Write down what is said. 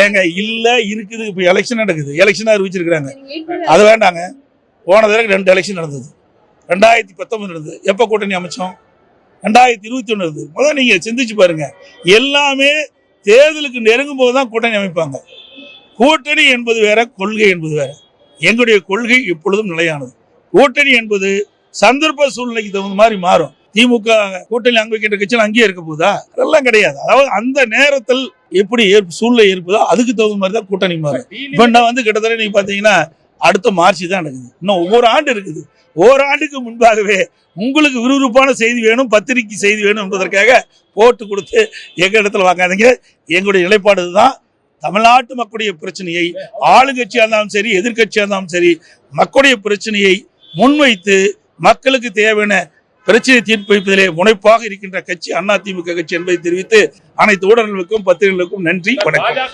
ஏங்க இல்ல இருக்குது. இப்ப எலெக்ஷன் நடக்குது, எலெக்ஷன் அறிவிச்சிருக்காங்க. அது வேண்டாங்க. போன தடவை 2 எலெக்ஷன் நடந்தது. 2019 நடந்தது. எப்ப கூட்டணி அமைச்சோம்? 2021 நடந்தது. முதல்ல நீங்க சிந்திச்சு பாருங்க. எல்லாமே தேர்தலுக்கு நெருங்கும் போதுதான் கூட்டணி அமைப்பாங்க. கூட்டணி என்பது வேற, கொள்கை என்பது வேற. எங்களுடைய கொள்கை எப்பொழுதும் நிலையானது. கூட்டணி என்பது சந்தர்ப்ப சூழ்நிலைக்கு தகுந்த மாதிரி மாறும். திமுக கூட்டணி அங்கீகிட்ட கட்சியில் அங்கேயே இருக்க போதா? அதெல்லாம் கிடையாது. அதாவது அந்த நேரத்தில் எப்படி சூழ்நிலை இருப்பதோ அதுக்கு தகுந்த மாதிரி தான் கூட்டணி மாறும். இப்ப நான் கிட்டத்தட்ட நீங்க பாத்தீங்கன்னா அடுத்த மார்ச் தான் நடக்குது. இன்னும் ஒவ்வொரு ஆண்டு இருக்குது. ஓராண்டுக்கு முன்பாகவே உங்களுக்கு விறுவிறுப்பான செய்தி வேணும், பத்திரிகை செய்தி வேணும் என்பதற்காக போட்டு கொடுத்து எங்க இடத்துல வாங்காதீங்க. எங்களுடைய நிலைப்பாடு தான். தமிழ்நாட்டு மக்களுடைய பிரச்சனையை ஆளுங்கட்சியா இருந்தாலும் சரி, எதிர்கட்சியா இருந்தாலும் சரி, மக்களுடைய பிரச்சனையை முன்வைத்து மக்களுக்கு தேவையான பிரச்சனை தீர்ப்பு வைப்பதிலே முனைப்பாக இருக்கின்ற கட்சி அதிமுக கட்சி என்பதை தெரிவித்து அனைத்து ஊடகங்களுக்கும் பத்திரிகைகளுக்கும் நன்றி, வணக்கம்.